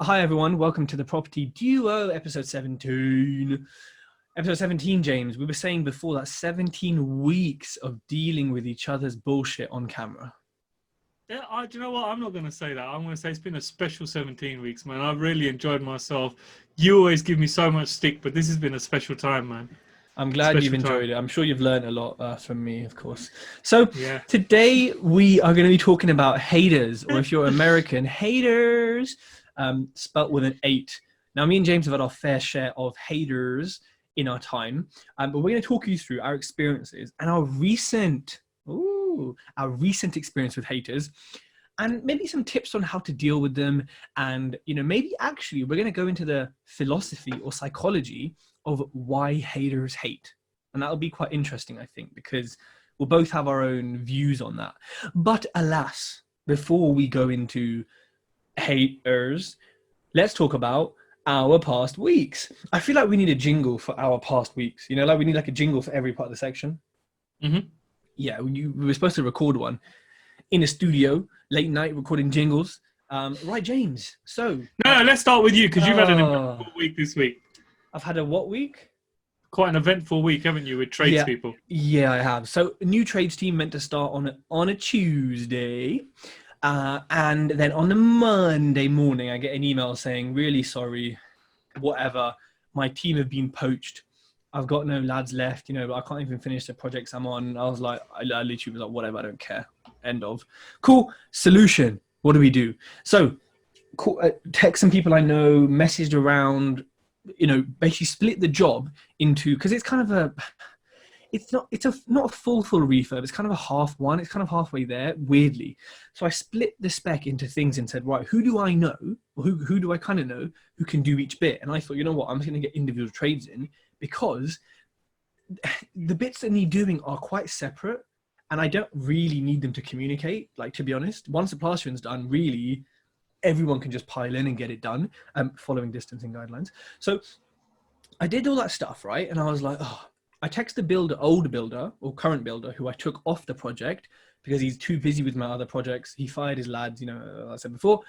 Hi everyone, welcome to the Property Duo, episode 17. Episode 17, James, we were saying before that 17 weeks of dealing with each other's bullshit on camera. Yeah, do you know what? I'm not going to say that. I'm going to say it's been a special 17 weeks, man. I've really enjoyed myself. You always give me so much stick, but this has been a special time, man. I'm glad Special you've enjoyed time. it. I'm sure you've learned a lot from me, of course. So Yeah. today we are going to be talking about haters, or if you're American, haters, spelt with an 8. Now, me and James have had our fair share of haters in our time, but we're going to talk you through our experiences and our recent experience with haters, and maybe some tips on how to deal with them. And, you know, maybe actually we're going to go into the philosophy or psychology of why haters hate. And that'll be quite interesting, I think, because we'll both have our own views on that. But alas, before we go into haters, let's talk about our past weeks. I feel like we need a jingle for our past weeks. You know, like we need like a jingle for every part of the section. Mm-hmm. Yeah, we were supposed to record one in a studio, late night recording jingles. Right, James? So... No, let's start with you, because you've had an eventful week this week. I've had a what week? Quite an eventful week, haven't you, with tradespeople? Yeah, I have. So a new trades team meant to start on a Tuesday. And then on the Monday morning, I get an email saying, really sorry, whatever, my team have been poached. I've got no lads left, you know, I can't even finish the projects I'm on. I was like, I literally was like, whatever, I don't care. End of. Cool. Solution. What do we do? So text some people I know, messaged around, you know, basically split the job into, because it's kind of not a full refurb. It's kind of a half one. It's kind of halfway there, weirdly. So I split the spec into things and said, right, who do I know? Or who do I kind of know who can do each bit? And I thought, you know what, I'm just going to get individual trades in, because the bits that need doing are quite separate, and I don't really need them to communicate. Like, to be honest, once the plastering's done, really, everyone can just pile in and get it done, following distancing guidelines. So I did all that stuff, right? And I was like, oh, I texted the builder, older builder or current builder, who I took off the project because he's too busy with my other projects. He fired his lads, you know, like I said before.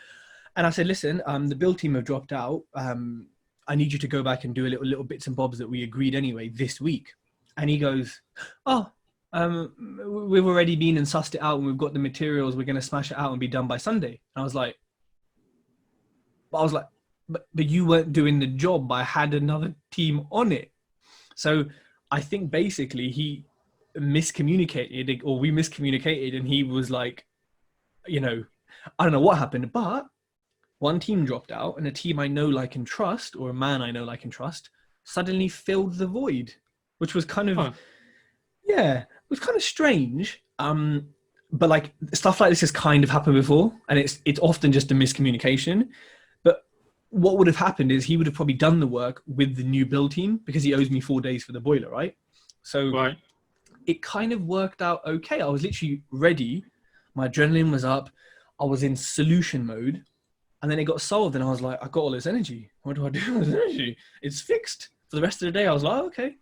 And I said, listen, the build team have dropped out. I need you to go back and do a little bits and bobs that we agreed anyway this week. And he goes, oh, we've already been and sussed it out and we've got the materials. We're going to smash it out and be done by Sunday. And I was like, but you weren't doing the job, but I had another team on it. So I think basically he miscommunicated, or we miscommunicated, and he was like, you know, I don't know what happened, but one team dropped out and a team I know, like, and trust, or a man I know, like, and trust, suddenly filled the void, which was kind of, yeah, it was kind of strange. But like stuff like this has kind of happened before, and it's often just a miscommunication. But what would have happened is he would have probably done the work with the new build team, because he owes me 4 days for the boiler, right? So it kind of worked out okay. I was literally ready. My adrenaline was up. I was in solution mode. And then it got solved, and I was like, I got all this energy. What do I do with this energy? It's fixed. For the rest of the day, I was like, oh, okay,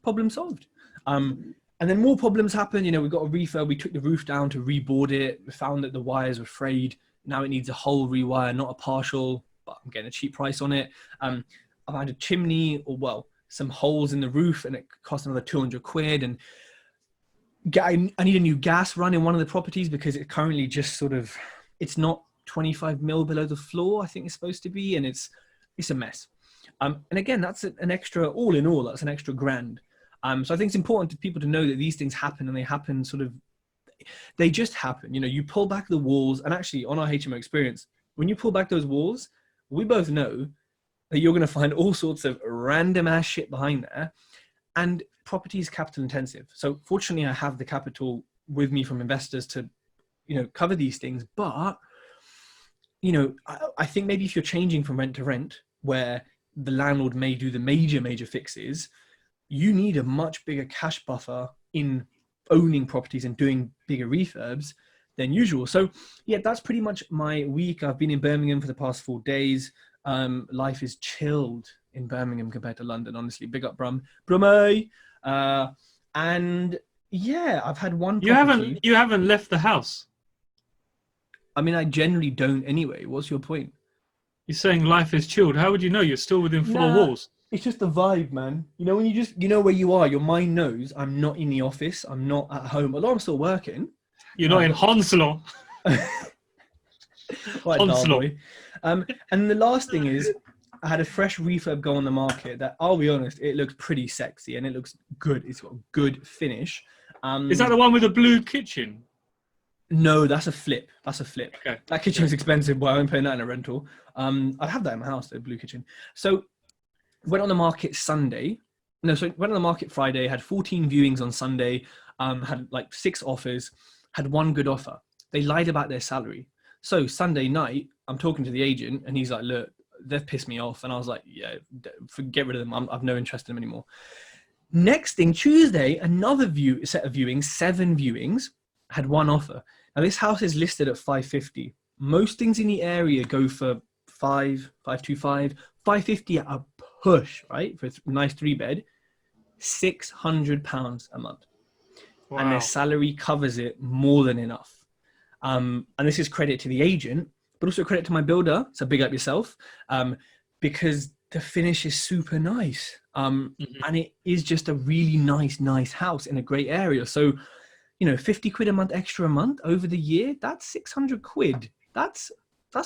problem solved. And then more problems happened. You know, we got a refurb. We took the roof down to reboard it. We found that the wires were frayed. Now it needs a whole rewire, not a partial, but I'm getting a cheap price on it. I've had a chimney, or well, some holes in the roof, and it cost another 200 quid. And I need a new gas run in one of the properties, because it currently just sort of, it's not 25 mil below the floor, I think it's supposed to be, and it's a mess. And again, that's an extra, all in all, that's an extra grand. So I think it's important to people to know that these things happen, and they happen they just happen. You know, you pull back the walls, and actually on our HMO experience, when you pull back those walls, we both know that you're going to find all sorts of random ass shit behind there, and property is capital intensive. So fortunately I have the capital with me from investors to, you know, cover these things. But, you know, I think maybe if you're changing from rent to rent, where the landlord may do the major fixes, you need a much bigger cash buffer in owning properties and doing bigger refurbs than usual. So yeah, that's pretty much my week. I've been in Birmingham for the past 4 days. Life is chilled in Birmingham compared to London, honestly. Big up Brummy. And yeah, I've had one property. You haven't left the house. I mean, I generally don't anyway. What's your point? You're saying life is chilled. How would you know? You're still within four walls. It's just the vibe, man. You know, when you know where you are, your mind knows I'm not in the office, I'm not at home, although I'm still working. You're not in Hounslow. Hounslow. And the last thing is, I had a fresh refurb go on the market that, I'll be honest, it looks pretty sexy and it looks good. It's got a good finish. Is that the one with the blue kitchen? No, that's a flip. That's a flip. Okay. That kitchen is expensive, but I'm paying that in a rental. I have that in my house, the blue kitchen. So went on the market Sunday. No, so went on the market Friday, had 14 viewings on Sunday, had like 6 offers, had 1 good offer. They lied about their salary. So Sunday night, I'm talking to the agent and he's like, look, they've pissed me off. And I was like, yeah, get rid of them. I've no interest in them anymore. Next thing, Tuesday, another set of viewings, 7 viewings, had 1 offer. Now this house is listed at 550. Most things in the area go for 525, 550 at a push, right? For a nice 3-bed, £600 a month. Wow. And their salary covers it more than enough. And this is credit to the agent, but also credit to my builder. So big up yourself, because the finish is super nice. And it is just a really nice house in a great area. So, you know, 50 quid a month extra a month over the year, that's 600 quid. That's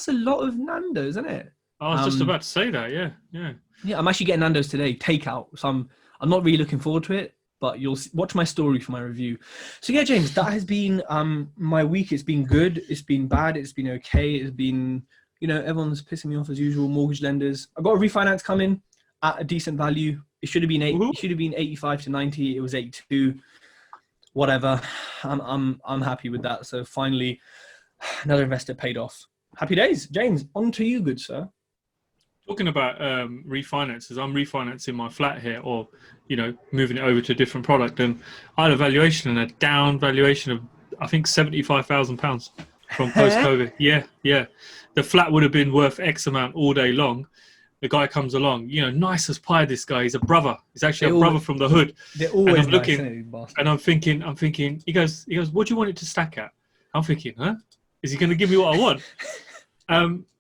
a lot of Nando's, isn't it? I was just about to say that. Yeah. I'm actually getting Nando's today, takeout. So I'm not really looking forward to it, but you'll watch my story for my review. So yeah, James, that has been my week. It's been good. It's been bad. It's been okay. It's been, you know, everyone's pissing me off as usual. Mortgage lenders. I've got a refinance coming at a decent value. It should have been 85 to 90. It was 82. Whatever. I'm happy with that. So finally, another investor paid off. Happy days. James, on to you, good sir. Talking about refinances, I'm refinancing my flat here, or, you know, moving it over to a different product. And I had a valuation and a down valuation of, I think, £75,000 from post-COVID. Yeah. The flat would have been worth X amount all day long. The guy comes along, you know, nice as pie, this guy. He's a brother. He's actually a brother from the hood. They're always and I'm looking, and I'm thinking, he goes, what do you want it to stack at? I'm thinking, huh? Is he going to give me what I want?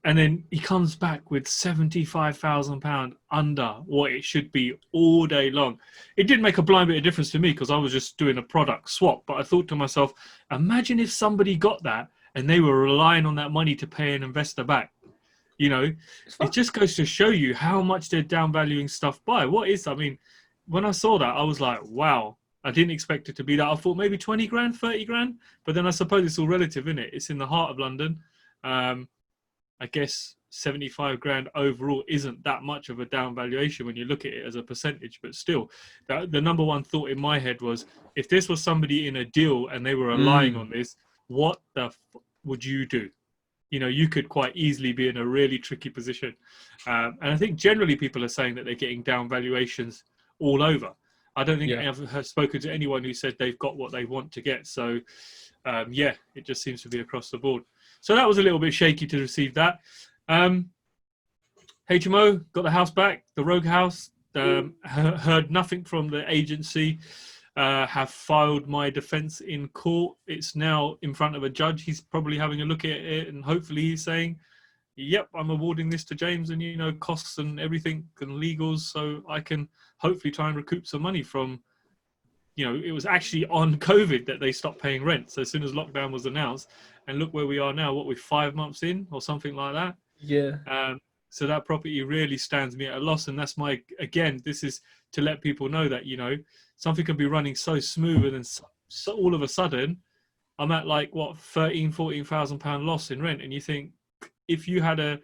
And then he comes back with £75,000 under what it should be all day long. It didn't make a blind bit of difference to me because I was just doing a product swap. But I thought to myself, imagine if somebody got that and they were relying on that money to pay an investor back. You know, it just goes to show you how much they're downvaluing stuff by. I mean, when I saw that, I was like, wow, I didn't expect it to be that. I thought maybe 20 grand, 30 grand. But then I suppose it's all relative, isn't it? It's in the heart of London. I guess 75 grand overall isn't that much of a down valuation when you look at it as a percentage, but still the number one thought in my head was, if this was somebody in a deal and they were relying on this, what the would you do? You know, you could quite easily be in a really tricky position. And I think generally people are saying that they're getting down valuations all over. I don't think I've spoken to anyone who said they've got what they want to get. So it just seems to be across the board. So that was a little bit shaky to receive that. HMO got the house back, the rogue house. Heard nothing from the agency. Have filed my defence in court. It's now in front of a judge. He's probably having a look at it, and hopefully he's saying, yep, I'm awarding this to James, and, you know, costs and everything and legals, so I can hopefully try and recoup some money from, you know, it was actually on COVID that they stopped paying rent. So as soon as lockdown was announced, and look where we are now, what, we're 5 months in or something like that? Yeah. So that property really stands me at a loss. And that's this is to let people know that, you know, something can be running so smooth and then so all of a sudden I'm at like, what, £13,000-14,000 loss in rent. And you think, if you had a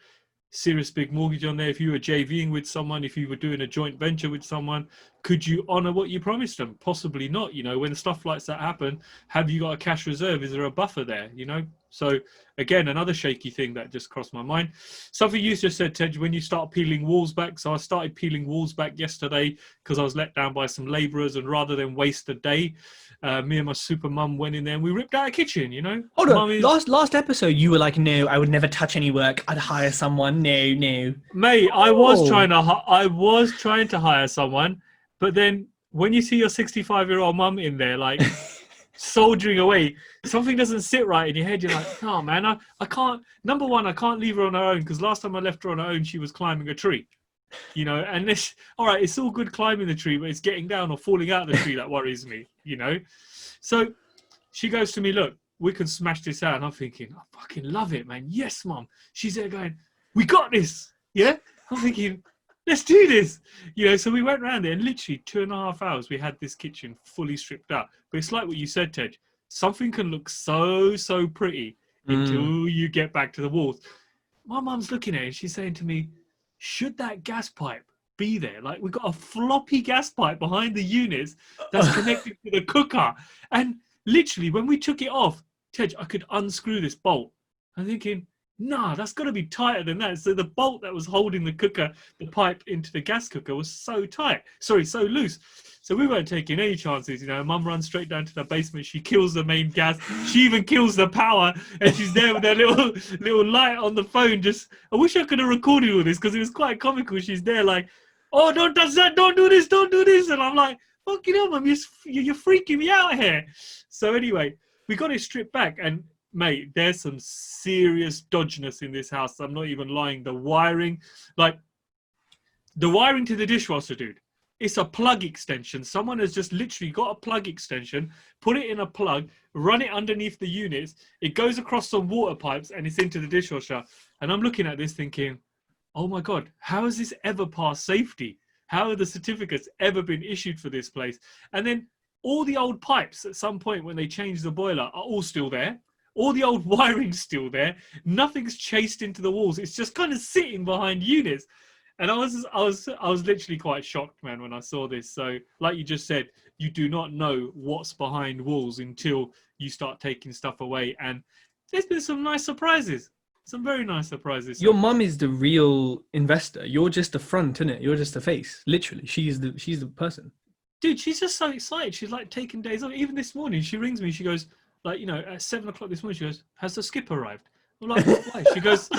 serious big mortgage on there, if you were JVing with someone, if you were doing a joint venture with someone, could you honor what you promised them? Possibly not. You know, when stuff like that happen, have you got a cash reserve? Is there a buffer there? You know, so again, another shaky thing that just crossed my mind. Something you just said, Tej, when you start peeling walls back. So I started peeling walls back yesterday because I was let down by some laborers, and rather than waste a day, me and my super mum went in there and we ripped out a kitchen, you know. Hold on. Last episode you were like, no, I would never touch any work. I'd hire someone. No. Mate, I was trying to hire someone, but then when you see your 65-year-old mum in there, like, soldiering away. Something doesn't sit right in your head. You're like, oh man, I can't. Number one, I can't leave her on her own, because last time I left her on her own, she was climbing a tree. You know, and this, all right, it's all good climbing the tree, but it's getting down or falling out of the tree that worries me, you know. So she goes to me, look, we can smash this out. And I'm thinking, I fucking love it, man. Yes, mum. She's there going, we got this. Yeah. I'm thinking, let's do this. You know, so we went around there, and literally 2.5 hours, we had this kitchen fully stripped out. But it's like what you said, Ted. Something can look so pretty until you get back to the walls. My mum's looking at it, and she's saying to me, should that gas pipe be there? Like, we've got a floppy gas pipe behind the units that's connected to the cooker. And literally, when we took it off, Tej, I could unscrew this bolt. I'm thinking, nah, that's got to be tighter than that. So the bolt that was holding the cooker, the pipe into the gas cooker, was so tight. Sorry, so loose. So we weren't taking any chances. You know, mum runs straight down to the basement. She kills the main gas. She even kills the power. And she's there with her little light on the phone. Just, I wish I could have recorded all this, because it was quite comical. She's there like, oh, don't touch that. Don't do this. Don't do this. And I'm like, fucking hell, mum, you're freaking me out here. So anyway, we got it stripped back. And mate, there's some serious dodginess in this house. I'm not even lying. The wiring to the dishwasher, dude. It's a plug extension. Someone has just literally got a plug extension, put it in a plug, run it underneath the units. It goes across some water pipes and it's into the dishwasher. And I'm looking at this thinking, oh my God, how has this ever passed safety? How have the certificates ever been issued for this place? And then all the old pipes at some point when they changed the boiler are all still there. All the old wiring's still there. Nothing's chased into the walls. It's just kind of sitting behind units. And I was literally quite shocked, man, when I saw this. So, like you just said, you do not know what's behind walls until you start taking stuff away. And there's been some nice surprises, some very nice surprises. Your mum is the real investor. You're just the front, innit? You're just the face. Literally, she's the person. Dude, she's just so excited. She's like taking days off. Even this morning, she rings me. She goes, like, you know, at 7 o'clock this morning, she goes, has the skip arrived? I'm like, why? She goes,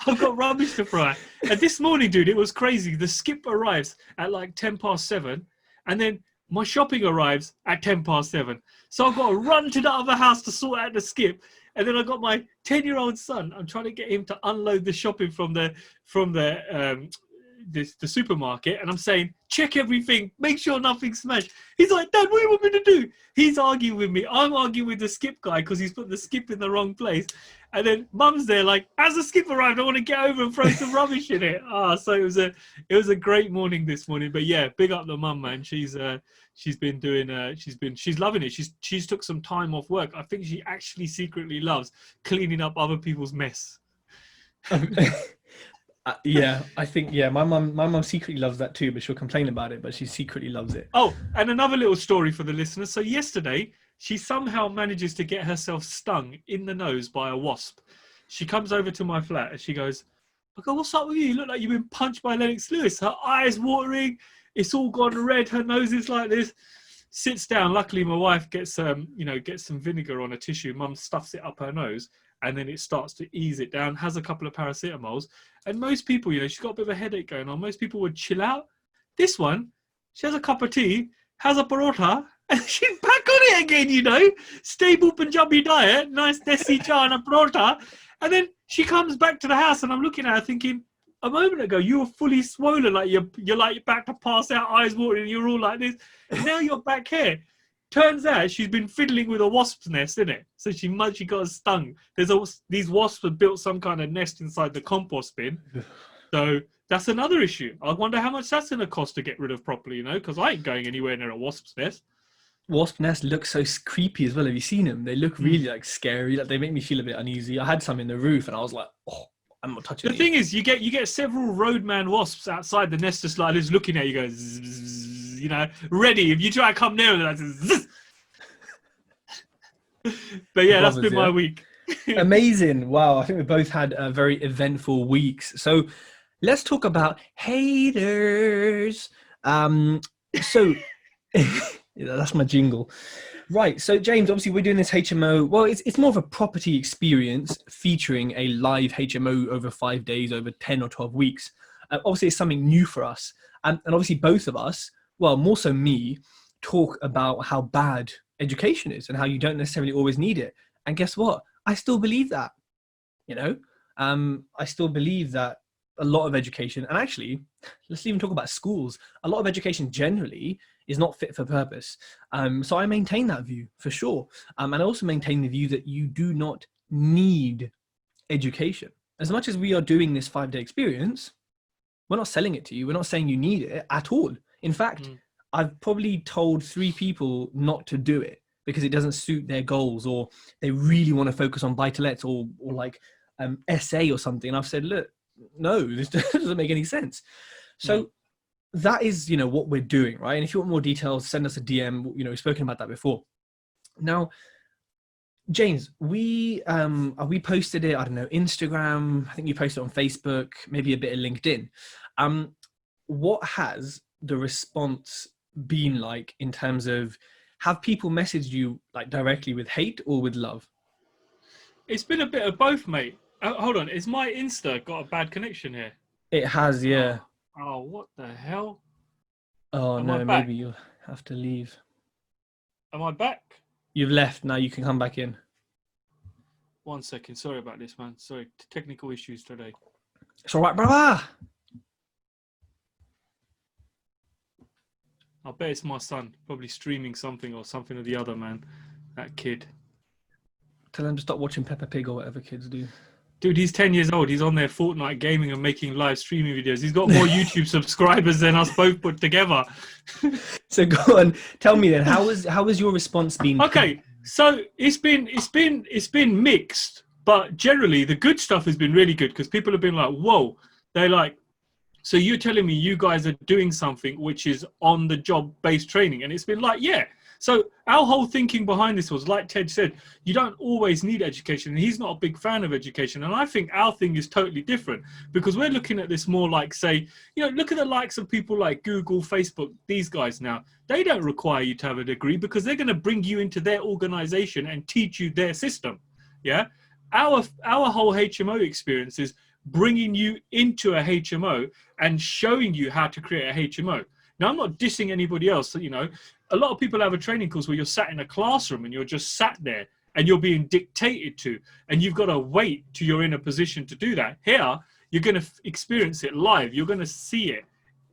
I've got rubbish to fry. And this morning, dude, it was crazy. The skip arrives at like 7:10, and then my shopping arrives at 7:10. So I've got to run to the other house to sort out the skip. And then I got my 10-year-old son. I'm trying to get him to unload the shopping from the supermarket, and I'm saying, check everything, make sure nothing's smashed. He's like, Dad, what do you want me to do? He's arguing with me. I'm arguing with the skip guy because he's put the skip in the wrong place. And then Mum's there like, as the skip arrived, I want to get over and throw some rubbish in it. So it was a great morning this morning. But yeah, big up the mum, man. She's been doing she's loving it. She's took some time off work. I think she actually secretly loves cleaning up other people's mess. Yeah, I think, yeah, my mum secretly loves that too, but she'll complain about it, but she secretly loves it. Oh, and another little story for the listeners. So yesterday, she somehow manages to get herself stung in the nose by a wasp. She comes over to my flat and she goes, I go, what's up with you? You look like you've been punched by Lennox Lewis. Her eyes watering, it's all gone red, her nose is like this. Sits down. Luckily, my wife gets some vinegar on a tissue. Mum stuffs it up her nose, and then it starts to ease it down, has a couple of paracetamols. And most people, she's got a bit of a headache going on. Most people would chill out. This one, she has a cup of tea, has a parota, and she's back on it again, Stable Punjabi diet, nice desi cha and a parota. And then she comes back to the house, and I'm looking at her thinking, a moment ago, you were fully swollen, like you're like back to pass out, eyes watering, and you're all like this. And now you're back here. Turns out she's been fiddling with a wasp's nest, innit? So she got stung. These wasps have built some kind of nest inside the compost bin. So that's another issue. I wonder how much that's going to cost to get rid of properly, because I ain't going anywhere near a wasp's nest. Wasp nests look so creepy as well. Have you seen them? They look really like scary. Like, they make me feel a bit uneasy. I had some in the roof, and I was like, oh, I'm not touching it. The thing is, you get several roadman wasps outside the nest, just like this, looking at you, going, zzz, zzz, ready. If you try to come near them, that's zzz. But yeah, that's been my week. Amazing. Wow. I think we both had very eventful weeks. So let's talk about haters. So that's my jingle. Right. So James, obviously we're doing this HMO. Well, it's more of a property experience featuring a live HMO over 5 days, over 10 or 12 weeks. Obviously it's something new for us. And obviously both of us, well, more so me, talk about how bad education is and how you don't necessarily always need it. And guess what? I still believe that, you know, I still believe that a lot of education, and actually, let's even talk about schools. A lot of education generally is not fit for purpose. So I maintain that view for sure. And I also maintain the view that you do not need education. As much as we are doing this 5-day experience, we're not selling it to you. We're not saying you need it at all. In fact, I've probably told 3 people not to do it because it doesn't suit their goals, or they really want to focus on buy-to-lets or like SA or something. And I've said, look, no, this doesn't make any sense. So that is, you know, what we're doing, right? And if you want more details, send us a DM. You know, we've spoken about that before. Now, James, we posted it, I don't know, Instagram, I think you posted it on Facebook, maybe a bit of LinkedIn. What has the response been like in terms of, have people messaged you like directly with hate or with love? It's been a bit of both, mate. Hold on, is my Insta got a bad connection here? It has, yeah. Oh, what the hell? Oh no, maybe you'll have to leave. Am I back? You've left, now you can come back in. 1 second, sorry about this, man. Sorry, technical issues today. It's all right, brother. I bet it's my son, probably streaming something or something or the other, man. That kid. Tell him to stop watching Peppa Pig or whatever kids do. Dude, he's 10 years old. He's on there Fortnite gaming and making live streaming videos. He's got more YouTube subscribers than us both put together. So go on, tell me then, how was your response been? Okay, so it's been mixed, but generally the good stuff has been really good because people have been like, whoa, they're like, so you're telling me you guys are doing something which is on the job based training, and it's been like, yeah. So our whole thinking behind this was, like Ted said, you don't always need education. And he's not a big fan of education. And I think our thing is totally different because we're looking at this more like, say, you know, look at the likes of people like Google, Facebook, these guys now. They don't require you to have a degree because they're going to bring you into their organization and teach you their system. Yeah. Our whole HMO experience is bringing you into a HMO and showing you how to create a HMO. Now, I'm not dissing anybody else, you know. A lot of people have a training course where you're sat in a classroom and you're just sat there and you're being dictated to, and you've got to wait till you're in a position to do that. Here, you're going to experience it live. You're going to see it,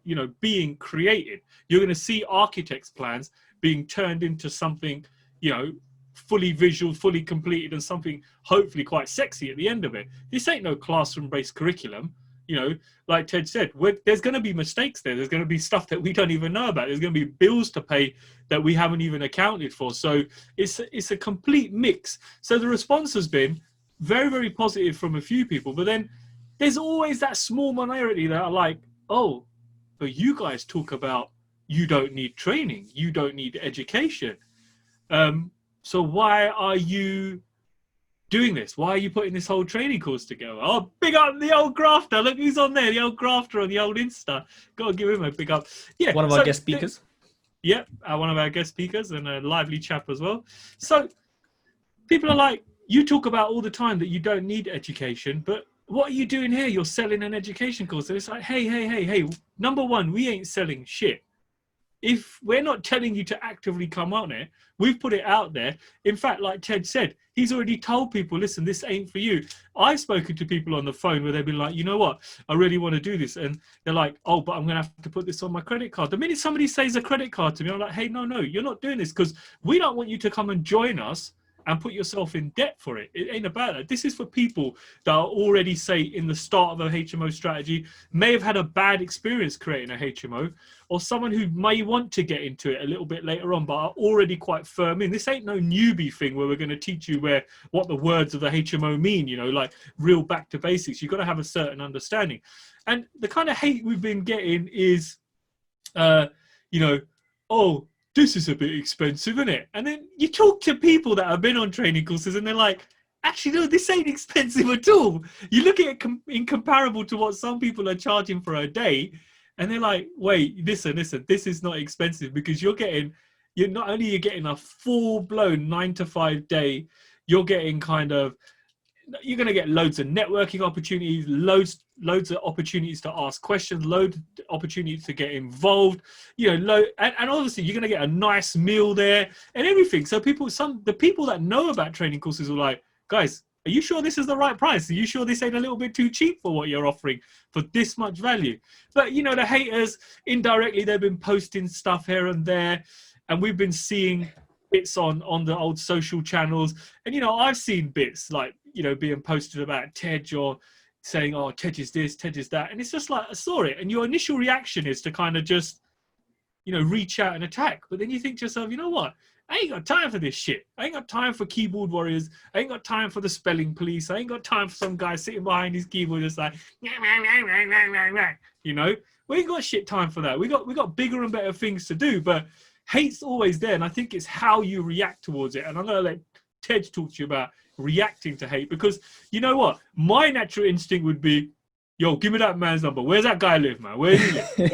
you know, being created. You're going to see architects' plans being turned into something, you know, fully visual, fully completed, and something hopefully quite sexy at the end of it. This ain't no classroom-based curriculum. You know, like Ted said, there's going to be mistakes there. There's going to be stuff that we don't even know about. There's going to be bills to pay that we haven't even accounted for. So it's a complete mix. So the response has been very, very positive from a few people. But then there's always that small minority that are like, oh, but you guys talk about you don't need training. You don't need education. So why are you doing this? Why are you putting this whole training course together? Oh, big up the old grafter. Look who's on there, the old grafter on the old Insta. Got to give him a big up. Yeah, one of our guest speakers. Yeah, one of our guest speakers, and a lively chap as well. So people are like, you talk about all the time that you don't need education, but what are you doing here? You're selling an education course. And it's like, hey, number one, we ain't selling shit. If we're not telling you to actively come on it, we've put it out there. In fact, like Ted said, he's already told people, listen, this ain't for you. I've spoken to people on the phone where they've been like, you know what, I really want to do this. And they're like, oh, but I'm going to have to put this on my credit card. The minute somebody says a credit card to me, I'm like, hey, no, you're not doing this because we don't want you to come and join us and put yourself in debt for it. It ain't about that. This is for people that are already, say, in the start of a HMO strategy, may have had a bad experience creating a HMO, or someone who may want to get into it a little bit later on, but are already quite firm in. This ain't no newbie thing where we're going to teach you what the words of the HMO mean, you know, like real back to basics. You've got to have a certain understanding. And the kind of hate we've been getting is, you know, oh, this is a bit expensive, isn't it? And then you talk to people that have been on training courses and they're like, actually, no, this ain't expensive at all. You look at it in comparable to what some people are charging for a day, and they're like, wait, listen, this is not expensive because you're not only you're getting a full-blown 9 to 5 day, you're getting kind of you're going to get loads of networking opportunities, loads of opportunities to ask questions, loads of opportunities to get involved, you know, and obviously you're going to get a nice meal there and everything. So the people that know about training courses are like, guys, are you sure this is the right price? Are you sure this ain't a little bit too cheap for what you're offering for this much value? But, you know, the haters, indirectly, they've been posting stuff here and there, and we've been seeing bits on the old social channels. And, you know, I've seen bits like, you know, being posted about Tej, or saying, oh, Tej is this, Tej is that. And it's just like, I saw it. And your initial reaction is to kind of just, you know, reach out and attack. But then you think to yourself, you know what? I ain't got time for this shit. I ain't got time for keyboard warriors. I ain't got time for the spelling police. I ain't got time for some guy sitting behind his keyboard just like, you know, we ain't got shit time for that. We got bigger and better things to do. But hate's always there, and I think it's how you react towards it. And I'm gonna let Tej talk to you about reacting to hate, because you know what, my natural instinct would be, yo, give me that man's number. Where's that guy live, man? Where does he live?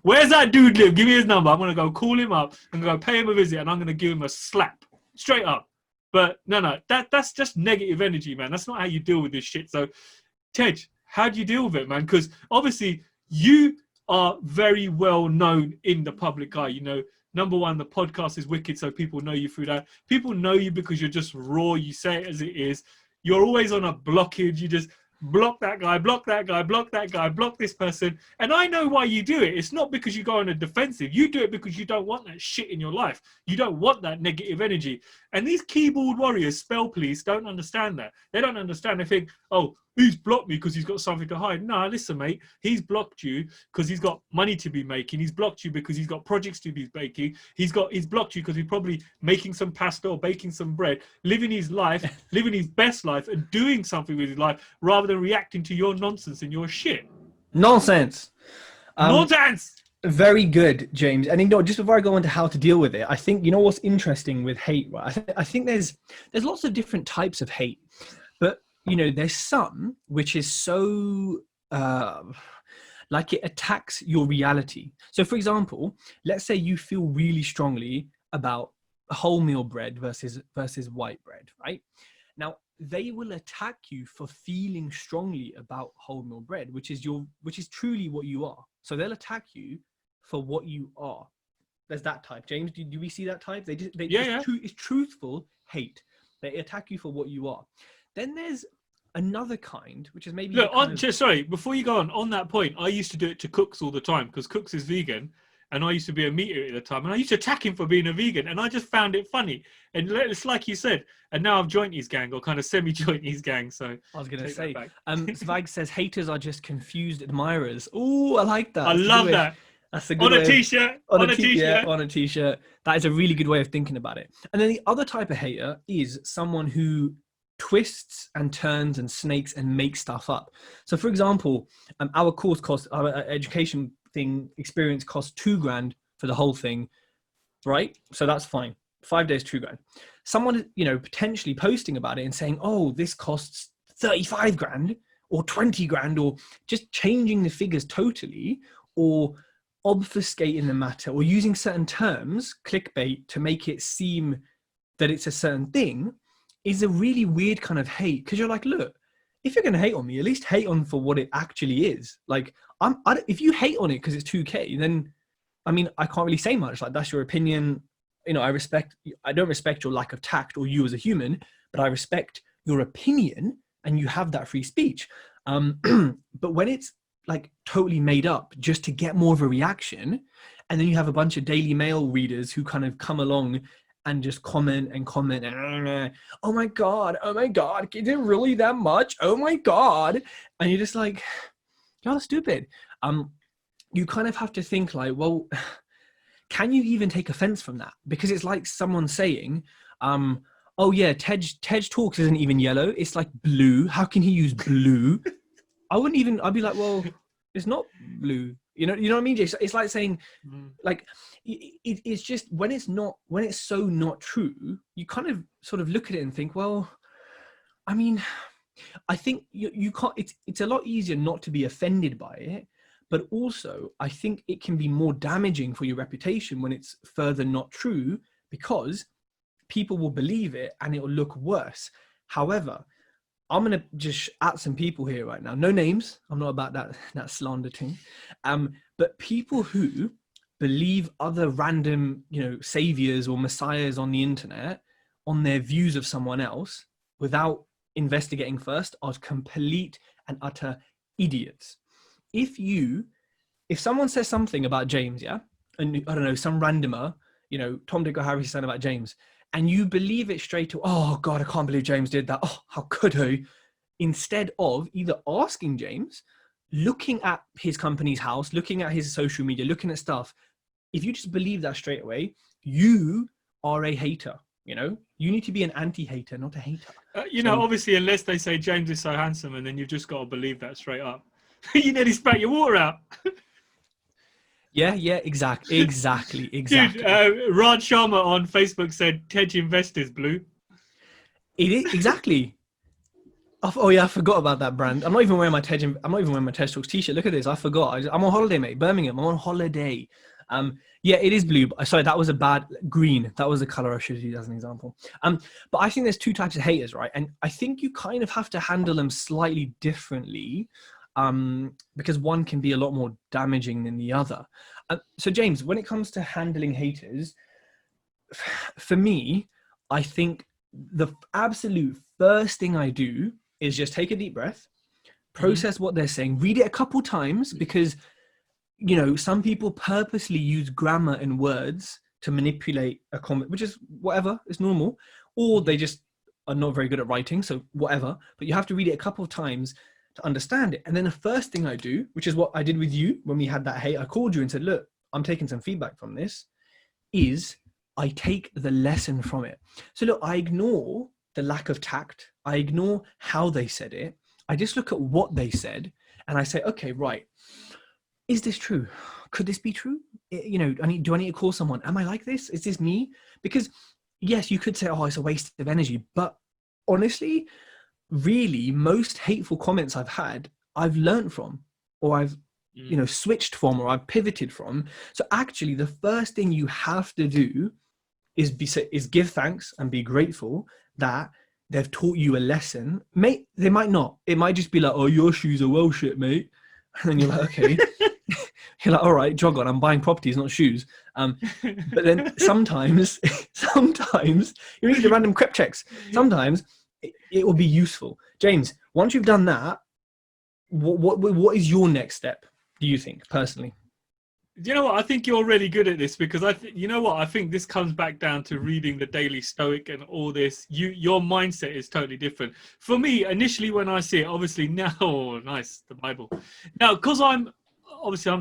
Where's that dude live? Give me his number. I'm gonna go call him up and go pay him a visit, and I'm gonna give him a slap straight up. But no, that's just negative energy, man. That's not how you deal with this shit. So Tej, how do you deal with it, man? Because obviously you are very well known in the public eye. You know, number one, the podcast is wicked, so people know you through that. People know you because you're just raw. You say it as it is. You're always on a blockage. You just block that guy, block that guy, block that guy, block this person. And I know why you do it. It's not because you go on a defensive. You do it because you don't want that shit in your life. You don't want that negative energy. And these keyboard warriors, spell police, don't understand that. They don't understand. They think, oh, he's blocked me because he's got something to hide. No, listen, mate. He's blocked you because he's got money to be making. He's blocked you because he's got projects to be making. He's blocked you because he's probably making some pasta or baking some bread, living his life, living his best life, and doing something with his life rather than reacting to your nonsense and your shit. Nonsense. Nonsense. Very good, James. And you know, just before I go on to how to deal with it, I think, you know, what's interesting with hate, right? I think there's lots of different types of hate, but you know, there's some which is so like it attacks your reality. So for example, let's say you feel really strongly about wholemeal bread versus white bread, right? Now they will attack you for feeling strongly about wholemeal bread, which is truly what you are. So they'll attack you for what you are. There's that type. James, do we see that type? It's truthful hate. They attack you for what you are. Then there's another kind, which is maybe... Look, sorry, before you go on that point, I used to do it to Cooks all the time, because Cooks is vegan, and I used to be a meat eater at the time, and I used to attack him for being a vegan, and I just found it funny. And it's like you said, and now I've joined his gang, or kind of semi-joined his gang, so... I was going to say, Svag says, haters are just confused admirers. Oh, I like that. I love that. That's a good on a t-shirt. On a t-shirt. Yeah, on a t-shirt. That is a really good way of thinking about it. And then the other type of hater is someone who twists and turns and snakes and makes stuff up. So for example, our course cost, our education experience cost $2,000 for the whole thing, right? So that's fine. 5 days, $2,000. Someone, you know, potentially posting about it and saying, oh, this costs $35,000 or $20,000, or just changing the figures totally, or obfuscating the matter, or using certain terms, clickbait, to make it seem that it's a certain thing, is a really weird kind of hate. Because you're like, look, if you're going to hate on me, at least hate on for what it actually is. Like, if you hate on it because it's $2,000, then, I mean, I can't really say much. Like, that's your opinion. You know, I don't respect your lack of tact or you as a human, but I respect your opinion, and you have that free speech. But when it's like totally made up just to get more of a reaction, and then you have a bunch of Daily Mail readers who kind of come along and just comment and oh my god, is it really that much? Oh my god. And you're just like, you're stupid. You kind of have to think like, well, can you even take offense from that? Because it's like someone saying, oh yeah, Tejtalks isn't even yellow, it's like blue. How can he use blue? I'd be like, well, it's not blue. You know what I mean, Jay? It's like saying, like, it's just when it's so not true, you kind of sort of look at it and think, well, I mean, I think you can't. It's a lot easier not to be offended by it, but also I think it can be more damaging for your reputation when it's further not true, because people will believe it and it will look worse. However, I'm gonna just at some people here right now. No names. I'm not about that slander thing. But people who believe other random, saviors or messiahs on the internet on their views of someone else without investigating first are complete and utter idiots. If someone says something about James, yeah, and I don't know, some randomer, Tom, Dick, or Harry said about James, and you believe it straight away, oh God, I can't believe James did that. Oh, how could he? Instead of either asking James, looking at his company's house, looking at his social media, looking at stuff, if you just believe that straight away, you are a hater. You need to be an anti-hater, not a hater. Obviously, unless they say James is so handsome, and then you've just got to believe that straight up. You nearly spat your water out. Yeah, exactly. Dude, Raj Sharma on Facebook said Tej Investors blue. It is exactly. Oh yeah, I forgot about that brand. I'm not even wearing my tejtalks t-shirt. Look at this. I forgot. I'm on holiday, mate. Birmingham. I'm on holiday. Yeah, it is blue. Sorry, that was a bad green. That was the color I should have used as an example. But I think there's two types of haters, right? And I think you kind of have to handle them slightly differently, because one can be a lot more damaging than the other. So James, when it comes to handling haters, for me, I think the absolute first thing I do is just take a deep breath, process what they're saying, read it a couple times, because some people purposely use grammar and words to manipulate a comment, which is whatever, it's normal, or they just are not very good at writing, so whatever. But you have to read it a couple of times to understand it. And then the first thing I do, which is what I did with you when we had that hate, I called you and said, look, I'm taking some feedback from this, is I take the lesson from it. So look, I ignore the lack of tact. I ignore how they said it. I just look at what they said and I say, okay, right. Is this true? Could this be true? Do I need to call someone? Am I like this? Is this me? Because yes, you could say, oh, it's a waste of energy. But honestly, really, most hateful comments I've had, I've learned from, or I've, switched from, or I've pivoted from. So actually, the first thing you have to do is give thanks and be grateful that they've taught you a lesson. Mate, they might not. It might just be like, oh, your shoes are well shit, mate. And then you're like, okay. You're like, all right, jog on. I'm buying properties, not shoes. But then sometimes you need the random crep checks. Sometimes it will be useful. James, once you've done that, what is your next step, do you think, personally? You know what? I think you're really good at this, because I think this comes back down to reading the Daily Stoic and all this. Your mindset is totally different. For me, initially when I see it, obviously now, oh, nice, the Bible. Now, because I'm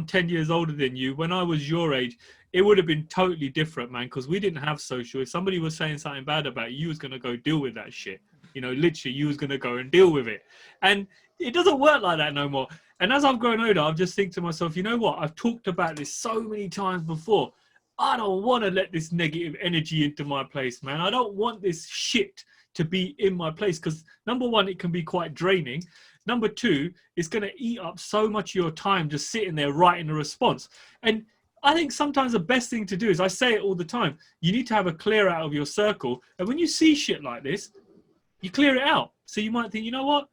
10 years older than you. When I was your age, it would have been totally different, man, because we didn't have social. If somebody was saying something bad about you, you was going to go deal with that shit. Literally, you was going to go and deal with it. And it doesn't work like that no more. And as I've grown older, I've just think to myself, you know what? I've talked about this so many times before. I don't want to let this negative energy into my place, man. I don't want this shit to be in my place, because number one, it can be quite draining. Number two, it's going to eat up so much of your time just sitting there writing a response. And I think sometimes the best thing to do is, I say it all the time, you need to have a clear out of your circle. And when you see shit like this, you clear it out. So you might think, you know what?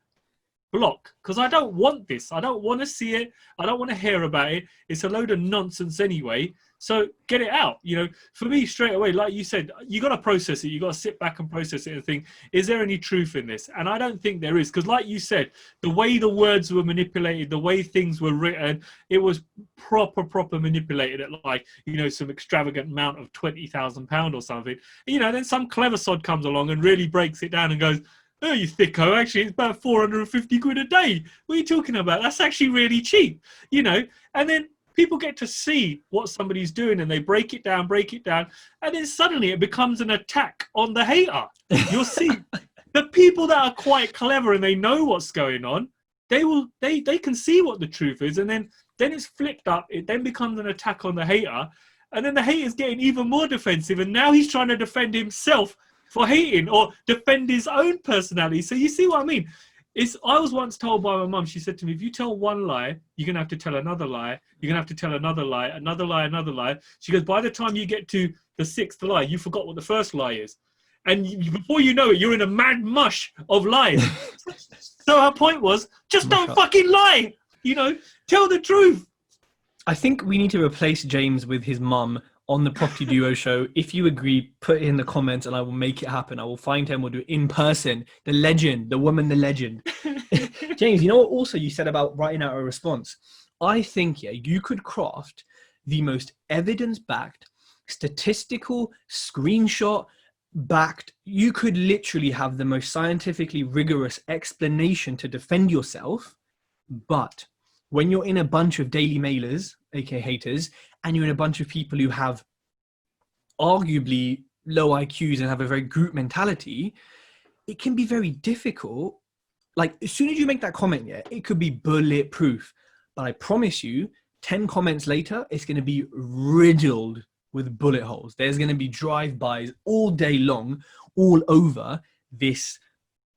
Block, because I don't want this. I don't want to see it. I don't want to hear about it. It's a load of nonsense anyway. So get it out. For me, straight away, like you said, you got to process it. You got to sit back and process it and think, is there any truth in this? And I don't think there is, because like you said, the way the words were manipulated, the way things were written, it was proper manipulated at some extravagant amount of £20,000 or something. Then some clever sod comes along and really breaks it down and goes, oh, you thicko, actually, it's about 450 quid a day. What are you talking about? That's actually really cheap, And then people get to see what somebody's doing and they break it down. And then suddenly it becomes an attack on the hater. You'll see the people that are quite clever and they know what's going on. They can see what the truth is. And then it's flipped up. It then becomes an attack on the hater. And then the hater's getting even more defensive. And now he's trying to defend himself for hating or defend his own personality. So you see what I mean? I was once told by my mum, she said to me, if you tell one lie, you're going to have to tell another lie. You're going to have to tell another lie, another lie, another lie. She goes, by the time you get to the sixth lie, you forgot what the first lie is. and before you know it, you're in a mad mush of lies. So her point was, just don't fucking lie. You know, tell the truth. I think we need to replace James with his mum on the Property Duo show. If you agree, put it in the comments and I will make it happen. I will find him, we'll do it in person. The legend, the woman, the legend. James, you know what also you said about writing out a response? I think, yeah, you could craft the most evidence-backed, statistical, screenshot-backed, you could literally have the most scientifically rigorous explanation to defend yourself. But when you're in a bunch of Daily Mailers, aka haters, and you're in a bunch of people who have arguably low IQs and have a very group mentality, it can be very difficult. Like, as soon as you make that comment, yeah, it could be bulletproof. But I promise you, 10 comments later, it's going to be riddled with bullet holes. There's going to be drive-bys all day long, all over this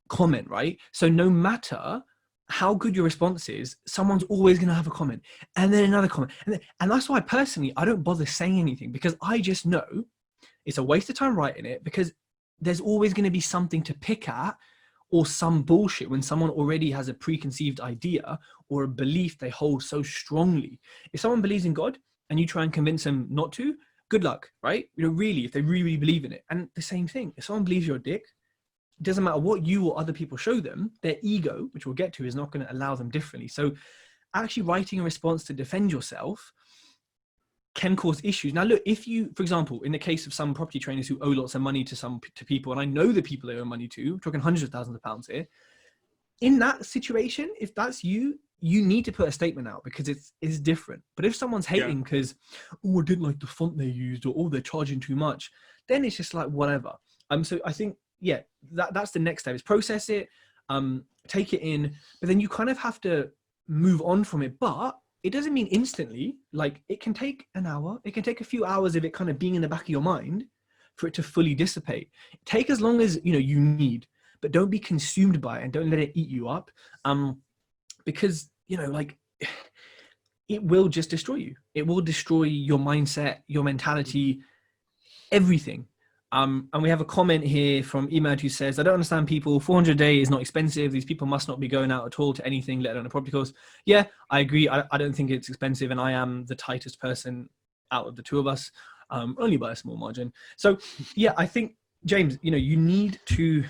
comment, right? So no matter how good your response is, someone's always going to have a comment and then another comment. And that's why personally, I don't bother saying anything, because I just know it's a waste of time writing it, because there's always going to be something to pick at or some bullshit when someone already has a preconceived idea or a belief they hold so strongly. If someone believes in God and you try and convince them not to, good luck, right? You know, really, if they really believe in it. And the same thing, if someone believes you're a dick, it doesn't matter what you or other people show them, their ego, which we'll get to, is not going to allow them differently. So actually writing a response to defend yourself can cause issues. Now, look, if you, for example, in the case of some property trainers who owe lots of money to people, and I know the people they owe money to, we're talking hundreds of thousands of pounds here. In that situation, if that's you, you need to put a statement out, because it's different. But if someone's hating because, oh, I didn't like the font they used, or oh, they're charging too much, then it's just like, whatever. So I think, yeah, that's the next step, is process it, take it in, but then you kind of have to move on from it. But it doesn't mean instantly. Like, it can take an hour, it can take a few hours of it kind of being in the back of your mind for it to fully dissipate. Take as long as, you know, you need, but don't be consumed by it and don't let it eat you up. Because, you know, like, it will just destroy you. It will destroy your mindset, your mentality, everything. And we have a comment here from Imad who says, I don't understand people. 400 a day is not expensive. These people must not be going out at all to anything, let alone a property course. Yeah, I agree. I don't think it's expensive. And I am the tightest person out of the two of us, only by a small margin. So yeah, I think, James, you know, you need to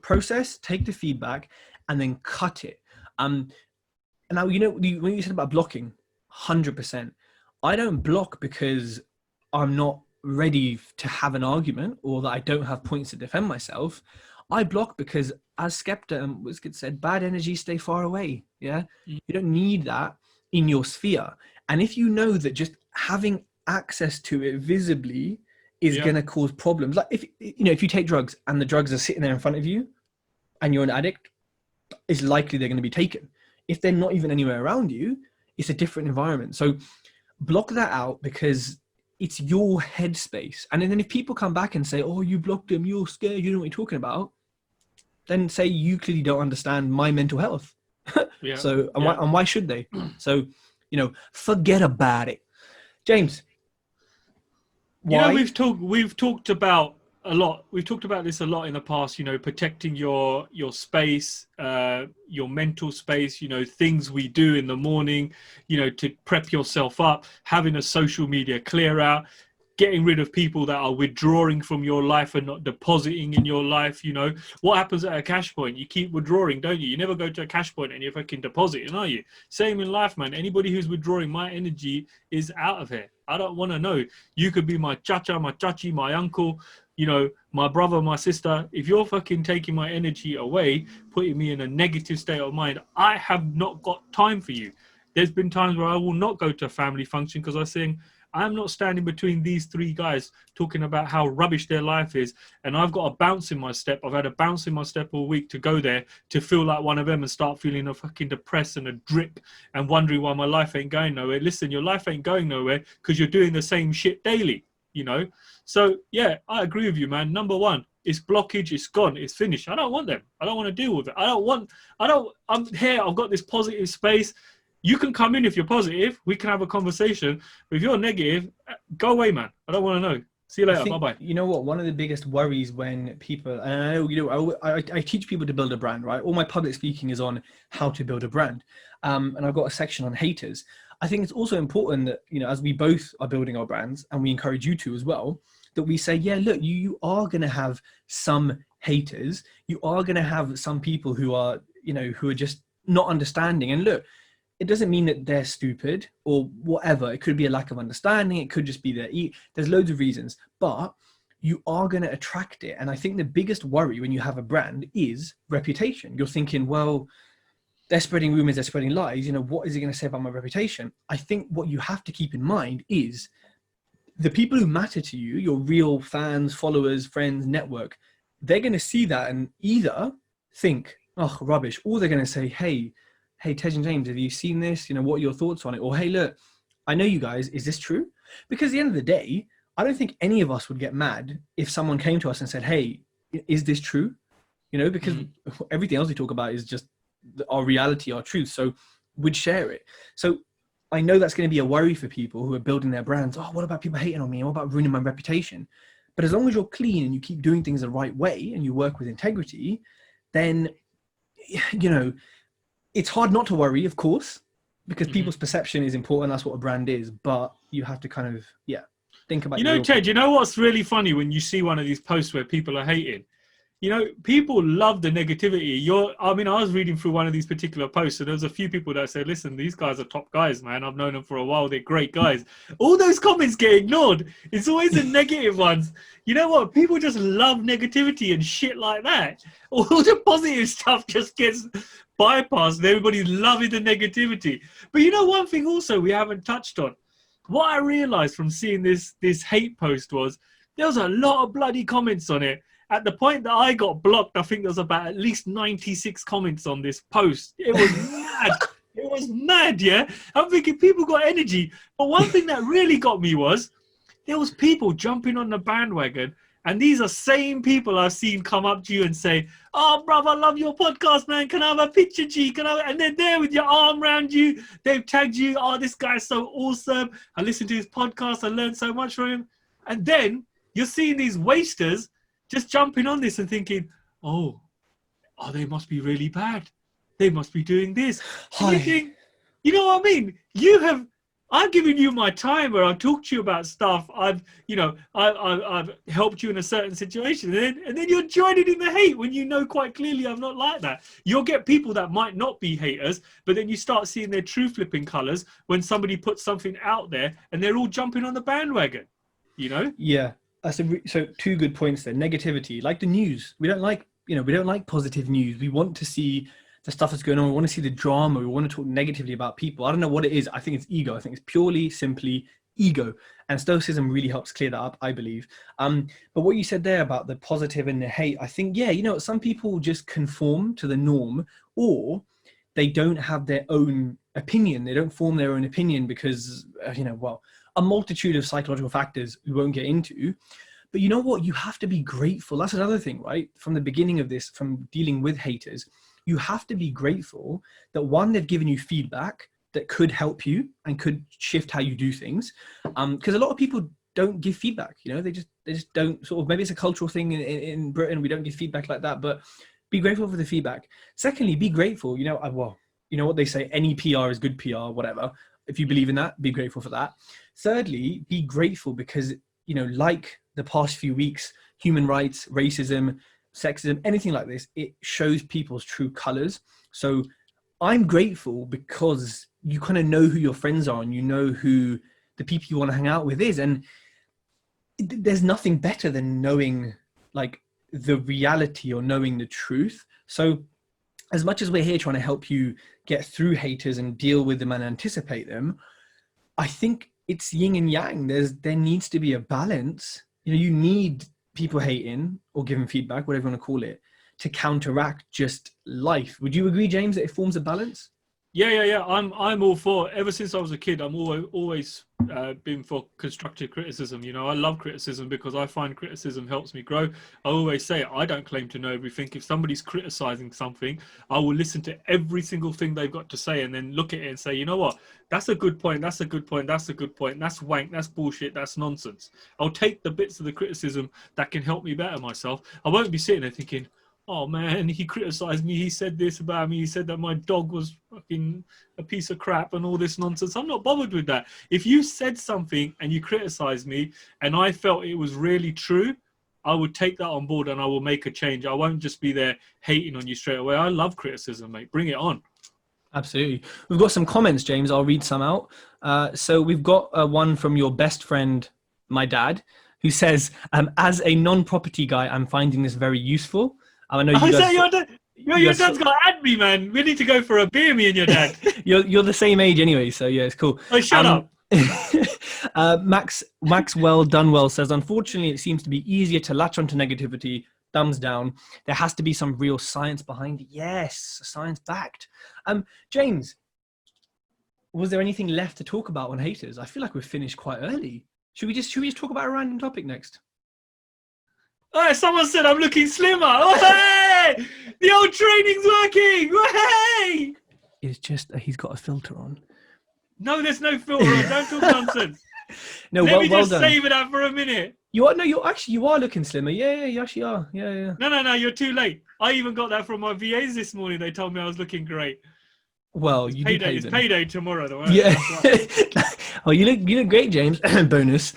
process, take the feedback, and then cut it. And now, you know, when you said about blocking, 100%, I don't block because I'm not ready to have an argument or that I don't have points to defend myself. I block because, as Skepta and 𝗲𝗂 said, bad energy, stay far away. Yeah. You don't need that in your sphere. And if you know that just having access to it visibly is going to cause problems, like if you take drugs and the drugs are sitting there in front of you and you're an addict, it's likely they're going to be taken. If they're not even anywhere around you, it's a different environment. So block that out, because it's your headspace. And then if people come back and say, oh, you blocked them, you're scared, you know what you're talking about, then say you clearly don't understand my mental health. So, and why should they? So, you know, forget about it. James, why? Yeah, we've talked about a lot. We've talked about this a lot in the past, you know, protecting your space, your mental space, you know, things we do in the morning, you know, to prep yourself up, having a social media clear out, getting rid of people that are withdrawing from your life and not depositing in your life. You know, what happens at a cash point? You keep withdrawing, don't you? You never go to a cash point and you're fucking depositing, are you? Same in life, man. Anybody who's withdrawing my energy is out of here. I don't want to know. You could be my chacha, my chachi, my uncle, you know, my brother, my sister. If you're fucking taking my energy away, putting me in a negative state of mind, I have not got time for you. There's been times where I will not go to a family function because I'm saying, I'm not standing between these three guys talking about how rubbish their life is. And I've got a bounce in my step. I've had a bounce in my step all week to go there to feel like one of them and start feeling a fucking depressed and a drip and wondering why my life ain't going nowhere. Listen, your life ain't going nowhere because you're doing the same shit daily, you know? So yeah, I agree with you, man. Number one, it's blockage. It's gone. It's finished. I don't want them. I don't want to deal with it. I'm here. I've got this positive space. You can come in if you're positive. We can have a conversation. But if you're negative, go away, man. I don't want to know. See you I later. think, Bye bye. you know what? One of the biggest worries when people, and I know, you know, I teach people to build a brand, right? All my public speaking is on how to build a brand. And I've got a section on haters. I think it's also important that, you know, as we both are building our brands, and we encourage you to as well, that we say, yeah, look, you are going to have some haters. You are going to have some people who are, you know, who are just not understanding. And look, it doesn't mean that they're stupid or whatever. It could be a lack of understanding. It could just be there's loads of reasons, but you are going to attract it. And I think the biggest worry when you have a brand is reputation. You're thinking, well, they're spreading rumors, they're spreading lies. You know, what is it going to say about my reputation? I think what you have to keep in mind is the people who matter to you, your real fans, followers, friends, network, they're going to see that and either think, oh, rubbish, or they're going to say, hey, Tej and James, have you seen this? You know, what are your thoughts on it? Or, hey, look, I know you guys, is this true? Because at the end of the day, I don't think any of us would get mad if someone came to us and said, hey, is this true? You know, because everything else we talk about is just our reality, our truth. So we'd share it. So I know that's going to be a worry for people who are building their brands. Oh, what about people hating on me? What about ruining my reputation? But as long as you're clean and you keep doing things the right way and you work with integrity, then, you know, it's hard not to worry, of course, because people's perception is important. That's what a brand is. But you have to kind of, think about. You know, Ted, you know what's really funny when you see one of these posts where people are hating? You know, people love the negativity. I mean, I was reading through one of these particular posts, and there was a few people that said, listen, these guys are top guys, man. I've known them for a while. They're great guys. All those comments get ignored. It's always the negative ones. You know what? People just love negativity and shit like that. All the positive stuff just gets bypassed, and everybody's loving the negativity. But you know, one thing also we haven't touched on. What I realized from seeing this hate post was there was a lot of bloody comments on it. At the point that I got blocked, I think there was about at least 96 comments on this post. It was mad. It was mad, yeah? I'm thinking people got energy. But one thing that really got me was there was people jumping on the bandwagon. And these are same people I've seen come up to you and say, oh, brother, I love your podcast, man. Can I have a picture, G? And they're there with your arm around you. They've tagged you. Oh, this guy's so awesome. I listened to his podcast. I learned so much from him. And then you're seeing these wasters just jumping on this and thinking, oh, they must be really bad. They must be doing this. You think, you know what I mean? I've given you my time where I've talked to you about stuff. I've helped you in a certain situation. And then you're joining in the hate when you know quite clearly I'm not like that. You'll get people that might not be haters, but then you start seeing their true flipping colors when somebody puts something out there and they're all jumping on the bandwagon, you know? Yeah. So two good points there. Negativity, like the news. We don't like positive news. We want to see the stuff that's going on. We want to see the drama. We want to talk negatively about people. I don't know what it is. I think it's ego. I think it's purely, simply ego. And Stoicism really helps clear that up, I believe. But what you said there about the positive and the hate, I think, some people just conform to the norm, or they don't have their own opinion. They don't form their own opinion because, a multitude of psychological factors we won't get into. But you know what? You have to be grateful. That's another thing, right? From the beginning of this, from dealing with haters, you have to be grateful that, one, they've given you feedback that could help you and could shift how you do things. Because a lot of people don't give feedback, they just don't sort of, maybe it's a cultural thing in Britain. We don't give feedback like that, but be grateful for the feedback. Secondly, be grateful. You know what they say, any PR is good PR, whatever. If you believe in that, be grateful for that. Thirdly, be grateful because, like the past few weeks, human rights, racism, sexism, anything like this, it shows people's true colors. So I'm grateful because you kind of know who your friends are and you know who the people you want to hang out with is. And there's nothing better than knowing like the reality or knowing the truth. So as much as we're here trying to help you get through haters and deal with them and anticipate them, I think it's yin and yang. There needs to be a balance. You need people hating or giving feedback, whatever you want to call it, to counteract just life. Would you agree, James, that it forms a balance? Yeah. I'm all for. Ever since I was a kid, I'm always been for constructive criticism. You know, I love criticism because I find criticism helps me grow. I always say I don't claim to know everything. If somebody's criticizing something, I will listen to every single thing they've got to say and then look at it and say, you know what, that's a good point. That's a good point. That's a good point. That's wank. That's bullshit. That's nonsense. I'll take the bits of the criticism that can help me better myself. I won't be sitting there thinking, oh man, he criticized me. He said this about me. He said that my dog was fucking a piece of crap and all this nonsense. I'm not bothered with that. If you said something and you criticized me and I felt it was really true, I would take that on board and I will make a change. I won't just be there hating on you straight away. I love criticism, mate. Bring it on. Absolutely. We've got some comments, James. I'll read some out. So we've got one from your best friend, my dad, who says, as a non-property guy, I'm finding this very useful. I know you guys, your dad's got to add me, man. We need to go for a beer, me and your dad. you're the same age anyway, so yeah, it's cool. Oh, shut up. Maxwell Dunwell says, unfortunately, it seems to be easier to latch onto negativity. Thumbs down. There has to be some real science behind it. Yes, science backed. James, was there anything left to talk about on haters? I feel like we've finished quite early. Should we just talk about a random topic next? Oh, someone said I'm looking slimmer. Oh, hey! The old training's working. Oh, hey! It's just he's got a filter on. No, there's no filter on. Don't talk nonsense. No, Let me well just done. savor that for a minute. You are looking slimmer. Yeah, you actually are. Yeah. No, you're too late. I even got that from my VAs this morning. They told me I was looking great. Well, it's you payday. do pay It's them. payday tomorrow, though. Right? Yeah. Oh, you look great, James. Bonus.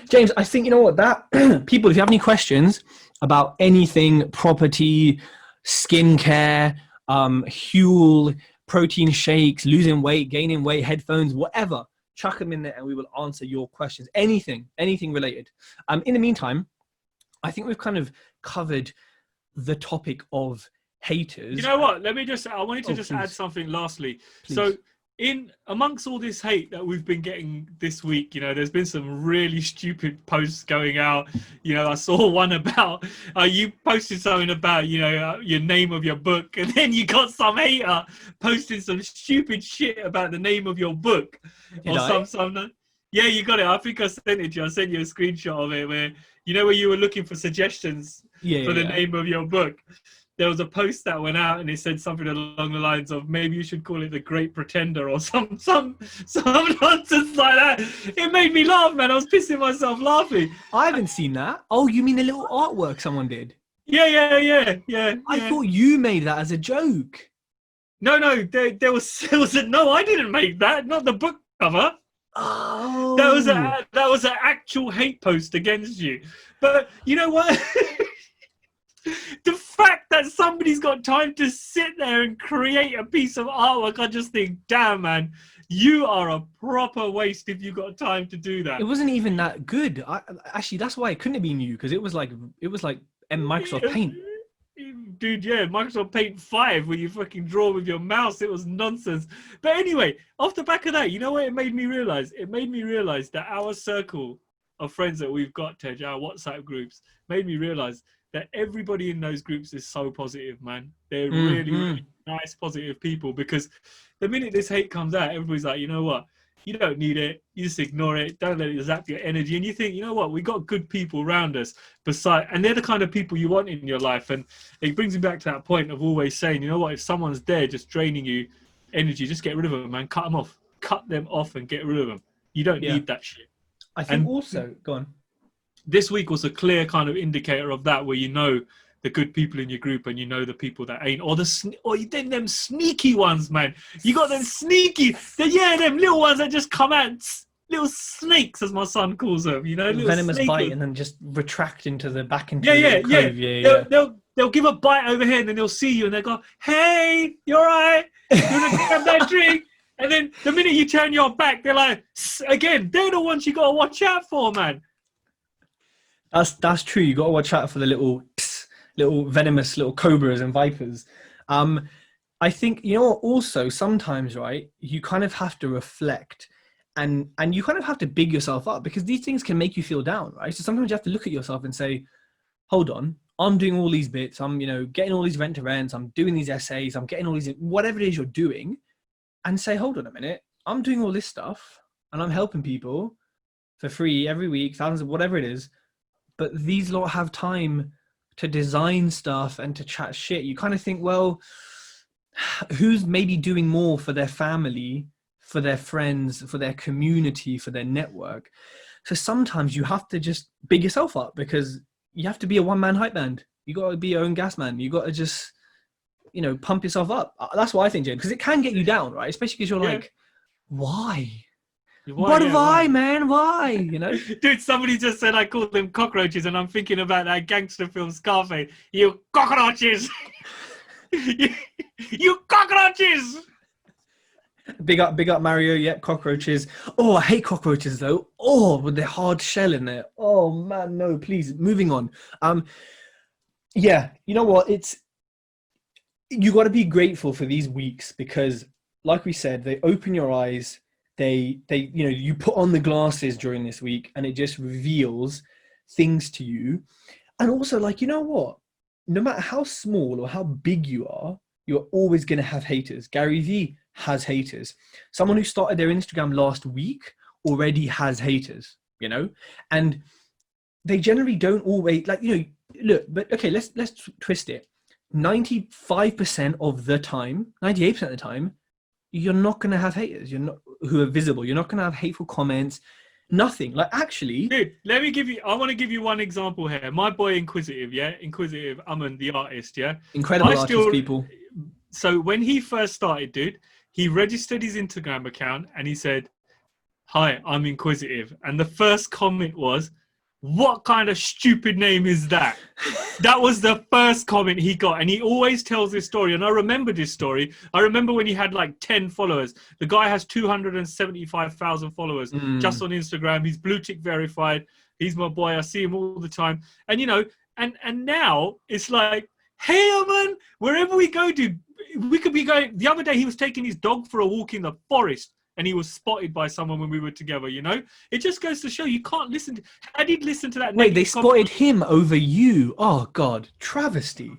James, I think you know what that people, if you have any questions about anything property, skincare, Huel, protein shakes, losing weight, gaining weight, headphones, whatever, chuck them in there and we will answer your questions. Anything related. In the meantime, I think we've kind of covered the topic of haters. You know what? I wanted to please. add something lastly. Please. So amongst all this hate that we've been getting this week, you know, there's been some really stupid posts going out. You know, I saw one about, you posted something about, you know, your name of your book, and then you got some hater posting some stupid shit about the name of your book. Yeah, you got it. I think I sent it to you. I sent you a screenshot of it where, you know, where you were looking for suggestions for the name of your book. There was a post that went out and it said something along the lines of maybe you should call it The Great Pretender or some nonsense like that. It made me laugh, man. I was pissing myself laughing. I haven't seen that. Oh, you mean the little artwork someone did? Yeah. I thought you made that as a joke. No, there was no, I didn't make that. Not the book cover. Oh, that was an actual hate post against you. But you know what? The fact that somebody's got time to sit there and create a piece of artwork, I just think, damn, man, you are a proper waste if you got time to do that. It wasn't even that good. Actually, that's why it couldn't have been you, because it was like Microsoft Paint. Dude, yeah, Microsoft Paint 5 where you fucking draw with your mouse. It was nonsense. But anyway, off the back of that, you know what it made me realize? It made me realize that our circle of friends that we've got, Tej, our WhatsApp groups, made me realize that everybody in those groups is so positive, man. They're really nice, positive people, because the minute this hate comes out, everybody's like, you know what? You don't need it. You just ignore it. Don't let it zap your energy. And you think, you know what? We got good people around us and they're the kind of people you want in your life. And it brings me back to that point of always saying, you know what? If someone's there just draining you energy, just get rid of them, man. Cut them off. Cut them off and get rid of them. You don't need that shit. I think also, go on. This week was a clear kind of indicator of that, where you know the good people in your group and you know the people that ain't, or them sneaky ones, man. You got them sneaky, them little ones that just come out, little snakes, as my son calls them, you know, little venomous snakers. bite and then just retract into the back into the cove. They'll give a bite over here and then they'll see you and they'll go, hey, you all right? You want to grab that drink? And then the minute you turn your back, they're like, again, they're the ones you got to watch out for, man. That's true. You got to watch out for the little venomous little cobras and vipers. I think, you know, also sometimes, right, you kind of have to reflect and you kind of have to big yourself up, because these things can make you feel down, right? So sometimes you have to look at yourself and say, hold on, I'm doing all these bits. I'm, you know, getting all these rent to rents. I'm doing these essays. I'm getting all these, whatever it is you're doing. and say, hold on a minute, I'm doing all this stuff and I'm helping people for free every week, thousands of whatever it is, but these lot have time to design stuff and to chat shit. You kind of think, well, who's maybe doing more for their family, for their friends, for their community, for their network? So sometimes you have to just big yourself up, because you have to be a one-man hype band. You got to be your own gas man. You got to just, you know, pump yourself up. That's what I think, James, because it can get you down, right? Especially because you're like, why? Why, man? Why? You know? Dude, somebody just said I called them cockroaches, and I'm thinking about that gangster film Scarface. You cockroaches! you cockroaches! Big up Mario. Yep, cockroaches. Oh, I hate cockroaches though. Oh, with their hard shell in there. Oh man, no, please. Moving on. Yeah, you know what? You got to be grateful for these weeks, because, like we said, they open your eyes. They, you know, you put on the glasses during this week, and it just reveals things to you. And also, like, you know what? No matter how small or how big you are, you're always going to have haters. Gary Vee has haters. Someone who started their Instagram last week already has haters, you know, and they generally don't always, like, you know, look, but okay, let's twist it. 95% of the time, 98% of the time, you're not going to have haters. You're not, who are visible. You're not going to have hateful comments. Nothing. Like, actually, dude, I want to give you one example here. My boy Inquisitive Aman, the artist, incredible artist, people. So when he first started, dude, he registered his Instagram account and he said, "Hi, I'm Inquisitive." And the first comment was, "What kind of stupid name is that?" That was the first comment he got. And he always tells this story. And I remember this story. I remember when he had like 10 followers. The guy has 275,000 followers just on Instagram. He's blue tick verified. He's my boy. I see him all the time. And, you know, and now it's like, hey, man, wherever we go, dude, we could be going. The other day, he was taking his dog for a walk in the forest, and he was spotted by someone when we were together, you know? It just goes to show you can't listen. I did listen to that. Wait, they spotted him over you? Oh, God. Travesty.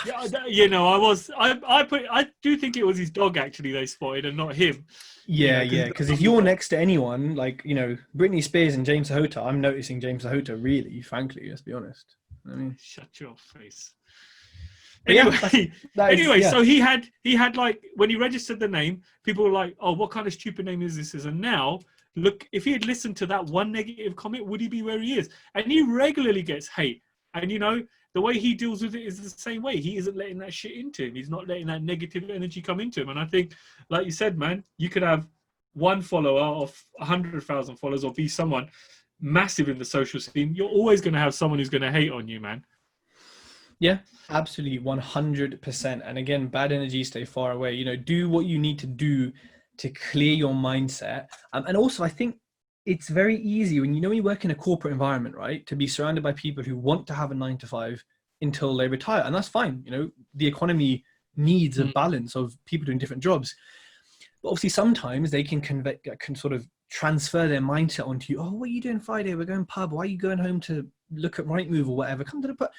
Yeah, you know, I do think it was his dog, actually, they spotted, and not him. Yeah, you know, because if you're next to anyone, like, you know, Britney Spears and 𝗵𝗄sahota, I'm noticing 𝗵𝗄sahota really, frankly, let's be honest. I mean, shut your face. Anyway, so he had like, when he registered the name, people were like, "Oh, what kind of stupid name is this?" And now, look, if he had listened to that one negative comment, would he be where he is? And he regularly gets hate. And, you know, the way he deals with it is the same way. He isn't letting that shit into him. He's not letting that negative energy come into him. And I think, like you said, man, you could have one follower of 100,000 followers, or be someone massive in the social scene. You're always going to have someone who's going to hate on you, man. Yeah, absolutely, 100%. And again, bad energy, stay far away. You know, do what you need to do to clear your mindset. And also, I think it's very easy when you work in a corporate environment, right, to be surrounded by people who want to have a 9 to 5 until they retire. And that's fine. You know, the economy needs a balance of people doing different jobs. But obviously, sometimes they can sort of transfer their mindset onto you. "Oh, what are you doing Friday? We're going pub. Why are you going home to look at Rightmove or whatever? Come to the pub."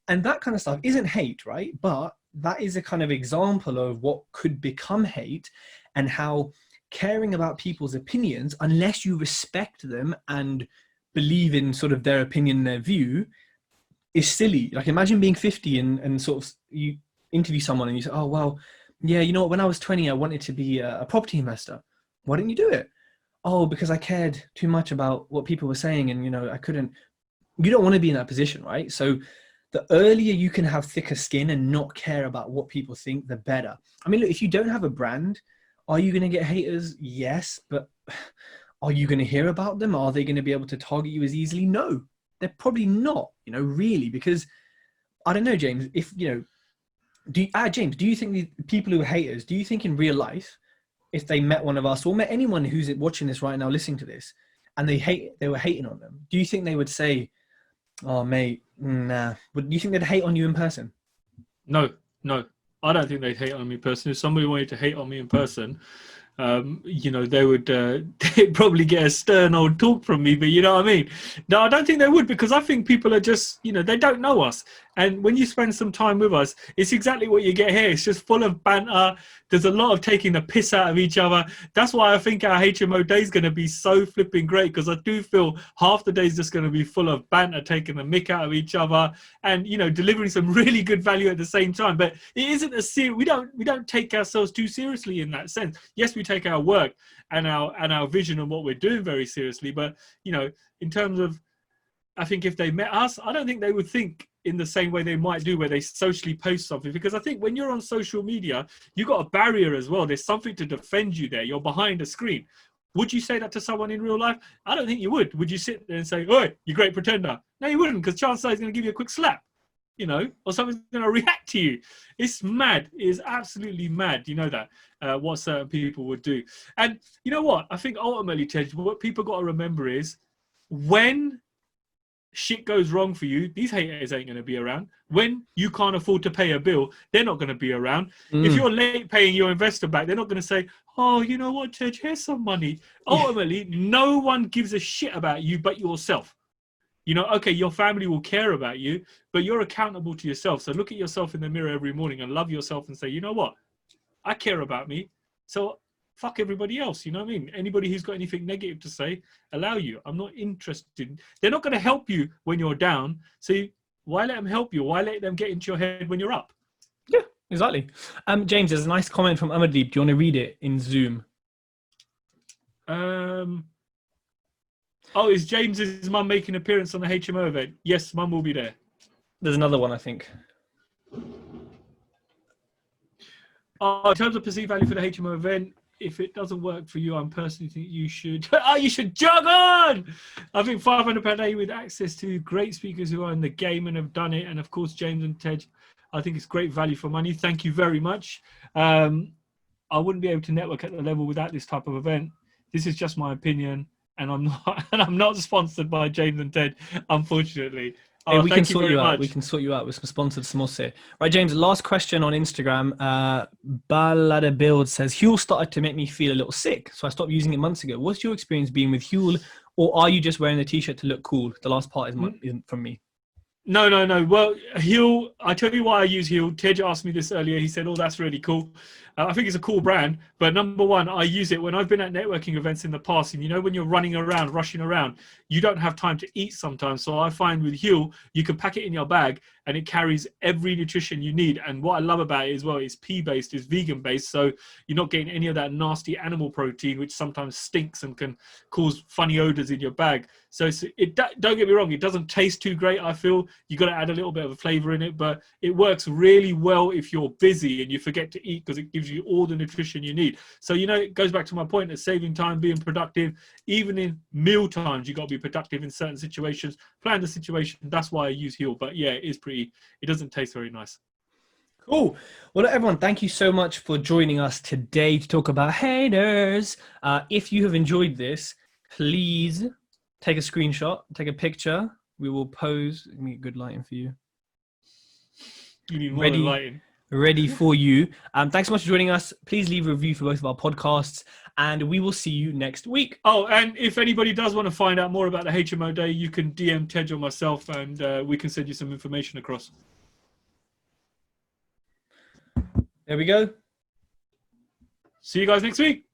And that kind of stuff isn't hate, right? But that is a kind of example of what could become hate, and how caring about people's opinions, unless you respect them and believe in sort of their opinion, their view, is silly. Like, imagine being 50 and sort of you interview someone and you say, "Oh, well, yeah, you know what? When I was 20, I wanted to be a property investor. Why didn't you do it?" "Oh, because I cared too much about what people were saying, and, you know, I couldn't." You don't want to be in that position, right? So the earlier you can have thicker skin and not care about what people think, the better. I mean, look, if you don't have a brand, are you going to get haters? Yes, but are you going to hear about them? Are they going to be able to target you as easily? No, they're probably not, you know, really, because I don't know, James, if, you know, James, do you think the people who are haters, do you think in real life, if they met one of us or met anyone who's watching this right now, listening to this, and they were hating on them, do you think they would say, "Oh, mate, nah"? Do you think they'd hate on you in person? No. I don't think they'd hate on me personally. If somebody wanted to hate on me in person, you know, they would they'd probably get a stern old talk from me, but you know what I mean? No, I don't think they would, because I think people are just, you know, they don't know us. And when you spend some time with us, it's exactly what you get here. It's just full of banter. There's a lot of taking the piss out of each other. That's why I think our HMO day is going to be so flipping great, because I do feel half the day is just going to be full of banter, taking the mick out of each other, and delivering some really good value at the same time. But it isn't a serious. We don't take ourselves too seriously in that sense. Yes, we take our work and our vision and what we're doing very seriously. But in terms of, I think if they met us, I don't think they would think in the same way they might do where they socially post something, because I think when you're on social media, you've got a barrier as well. There's something to defend you there. You're behind a screen. Would you say that to someone in real life? I don't think you would. Would you sit there and say, "Oi, you great pretender"? No, you wouldn't, because chances are he's going to give you a quick slap, or someone's going to react to you. It's mad. It is absolutely mad. That what certain people would do. And you know what? I think ultimately, Tej, what people got to remember is when shit goes wrong for you, these haters ain't going to be around. When you can't afford to pay a bill, they're not going to be around. If you're late paying your investor back, they're not going to say, "Oh, you know what, Tej, here's some money." Ultimately, no one gives a shit about you but yourself. Okay, your family will care about you, but you're accountable to yourself. So look at yourself in the mirror every morning and love yourself and say, "You know what? I care about me. So fuck everybody else." You know what I mean? Anybody who's got anything negative to say, allow you. I'm not interested. They're not going to help you when you're down. So why let them help you? Why let them get into your head when you're up? Yeah, exactly. James, there's a nice comment from Amaddeep. Do you want to read it in Zoom? Oh, is James's mum making an appearance on the HMO event? Yes, mum will be there. There's another one, I think. In terms of perceived value for the HMO event, if it doesn't work for you, I personally think you should you should jog on. I think £500 per day with access to great speakers who are in the game and have done it, and of course James and Tej, I think it's great value for money. Thank you very much. I wouldn't be able to network at the level without this type of event. This is just my opinion, and I'm not sponsored by James and Tej, unfortunately. Hey, we can sort you out. We can sort you out with some sponsored 𝗲. Right, James, last question on Instagram. 𝗵𝗁𝗶𝗹 says, "𝗲𝗡 started to make me feel a little sick, so I stopped using it months ago. What's your experience being with 𝗲𝗡, or are you just wearing the t-shirt to look cool?" The last part isn't from me. No. Well, 𝗲𝗡, I tell you why I use 𝗲𝗡. Tej asked me this earlier. He said, "Oh, that's really cool." I think it's a cool brand, but number one, I use it when I've been at networking events in the past, and when you're running around, rushing around, you don't have time to eat sometimes. So I find with 𝗲𝗡, you can pack it in your bag and it carries every nutrition you need. And what I love about it as well, it's pea-based, it's vegan-based, so you're not getting any of that nasty animal protein, which sometimes stinks and can cause funny odors in your bag. So don't get me wrong, it doesn't taste too great, I feel. You got to add a little bit of a flavor in it, but it works really well if you're busy and you forget to eat, because it gives you all the nutrition you need. So it goes back to my point of saving time, being productive. Even in meal times, you got to be productive in certain situations. Plan the situation. That's why I use 𝗲𝗡. But yeah, it doesn't taste very nice. Cool. Well, everyone, thank you so much for joining us today to talk about haters. If you have enjoyed this, please take a screenshot, take a picture. We will pose. Let me get good lighting for you. You need more than lighting. Ready for you. Thanks so much for joining us. Please leave a review for both of our podcasts, and we will see you next week. Oh, and if anybody does want to find out more about the HMO Day, you can DM Tej or myself, and we can send you some information across. There we go. See you guys next week.